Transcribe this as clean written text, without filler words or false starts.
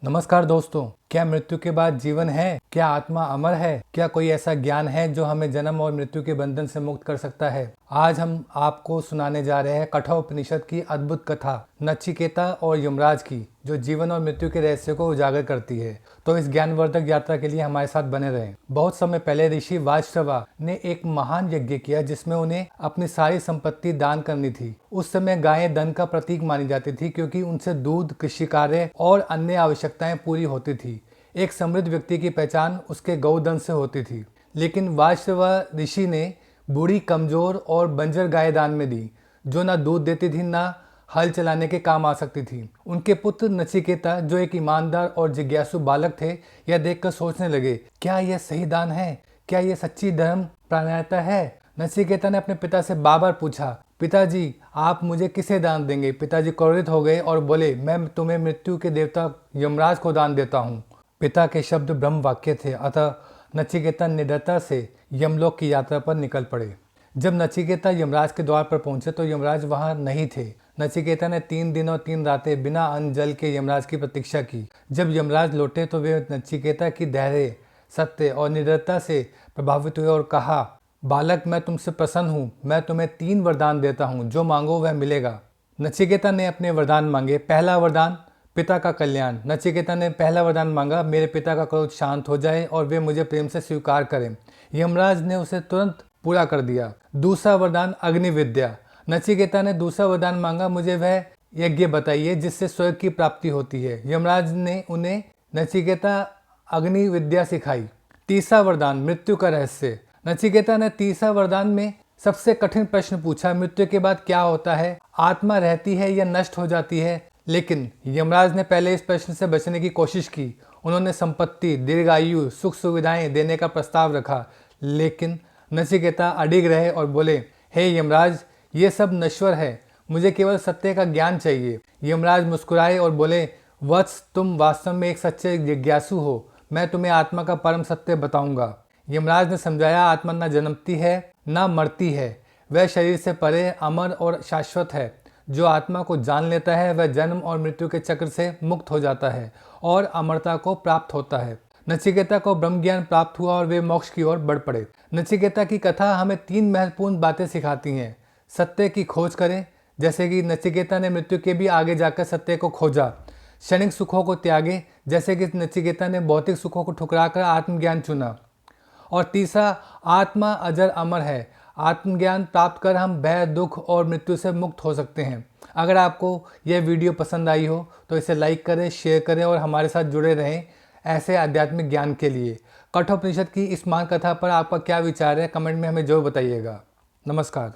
नमस्कार दोस्तों, क्या मृत्यु के बाद जीवन है? क्या आत्मा अमर है? क्या कोई ऐसा ज्ञान है जो हमें जन्म और मृत्यु के बंधन से मुक्त कर सकता है? आज हम आपको सुनाने जा रहे हैं कठोपनिषद की अद्भुत कथा नचिकेता और यमराज की, जो जीवन और मृत्यु के रहस्य को उजागर करती है। तो इस ज्ञानवर्धक यात्रा के लिए हमारे साथ बने रहें। बहुत समय पहले ऋषि वाजश्रवा ने एक महान यज्ञ किया जिसमें उन्हें अपनी सारी संपत्ति दान करनी थी। उस समय गायें धन का प्रतीक मानी जाती थी क्योंकि उनसे दूध, कृषि कार्य और अन्य आवश्यकताएं पूरी होती थी। एक समृद्ध व्यक्ति की पहचान उसके गौधन से होती थी। लेकिन वाजश्रवा ऋषि ने बूढ़ी, कमजोर और बंजर गाय दान में दी, जो ना दूध देती थी ना हल चलाने के काम आ सकती थी। उनके पुत्र नचिकेता, जो एक ईमानदार और जिज्ञासु बालक थे, यह देखकर सोचने लगे, क्या यह सही दान है? क्या यह सच्ची धर्म परायणता है? नचिकेता ने अपने पिता से बार बार पूछा, पिताजी आप मुझे किसे दान देंगे? पिताजी क्रोधित हो गए और बोले, मैं तुम्हें मृत्यु के देवता यमराज को दान देता हूँ। पिता के शब्द ब्रह्म वाक्य थे, अतः नचिकेता निडरता से यमलोक की यात्रा पर निकल पड़े। जब नचिकेता यमराज के द्वार पर पहुंचे तो यमराज वहां नहीं थे। नचिकेता ने 3 दिन और 3 रातें बिना अन्न जल के यमराज की प्रतीक्षा की। जब यमराज लौटे तो वे नचिकेता की धैर्य, सत्य और निडरता से प्रभावित हुए और कहा, बालक मैं तुमसे प्रसन्न हूँ, मैं तुम्हें 3 वरदान देता हूँ, जो मांगो वह मिलेगा। नचिकेता ने अपने वरदान मांगे। पहला वरदान, पिता का कल्याण। नचिकेता ने पहला वरदान मांगा, मेरे पिता का क्रोध शांत हो जाए और वे मुझे प्रेम से स्वीकार करें। यमराज ने उसे तुरंत पूरा कर दिया। दूसरा वरदान, अग्नि विद्या। नचिकेता ने दूसरा वरदान मांगा, मुझे वह यज्ञ बताइए जिससे स्वर्ग की प्राप्ति होती है। यमराज ने उन्हें नचिकेता अग्नि विद्या सिखाई। तीसरा वरदान, मृत्यु का रहस्य। नचिकेता ने तीसरा वरदान में सबसे कठिन प्रश्न पूछा, मृत्यु के बाद क्या होता है? आत्मा रहती है या नष्ट हो जाती है? लेकिन यमराज ने पहले इस प्रश्न से बचने की कोशिश की। उन्होंने संपत्ति, दीर्घायु, सुख सुविधाएं देने का प्रस्ताव रखा, लेकिन नचिकेता अडिग रहे और बोले, हे यमराज, ये सब नश्वर है, मुझे केवल सत्य का ज्ञान चाहिए। यमराज मुस्कुराए और बोले, वत्स, तुम वास्तव में एक सच्चे जिज्ञासु हो, मैं तुम्हें आत्मा का परम सत्य बताऊंगा। यमराज ने समझाया, आत्मा न जन्मती है न मरती है, वह शरीर से परे, अमर और शाश्वत है। जो आत्मा को जान लेता है वह जन्म और मृत्यु के चक्र से मुक्त हो जाता है और अमरता को प्राप्त होता है। नचिकेता को ब्रह्म ज्ञान प्राप्त हुआ और वे मोक्ष की ओर बढ़ पड़े। नचिकेता की कथा हमें 3 महत्वपूर्ण बातें सिखाती हैं। सत्य की खोज करें, जैसे कि नचिकेता ने मृत्यु के भी आगे जाकर सत्य को खोजा। क्षणिक सुखों को त्यागे, जैसे कि नचिकेता ने भौतिक सुखों को ठुकराकर आत्मज्ञान चुना। और तीसरा, आत्मा अजर अमर है। आत्मज्ञान प्राप्त कर हम भय, दुख और मृत्यु से मुक्त हो सकते हैं। अगर आपको यह वीडियो पसंद आई हो तो इसे लाइक करें, शेयर करें और हमारे साथ जुड़े रहें ऐसे आध्यात्मिक ज्ञान के लिए। कठोपनिषद की इस महान कथा पर आपका क्या विचार है? कमेंट में हमें जरूर बताइएगा। नमस्कार।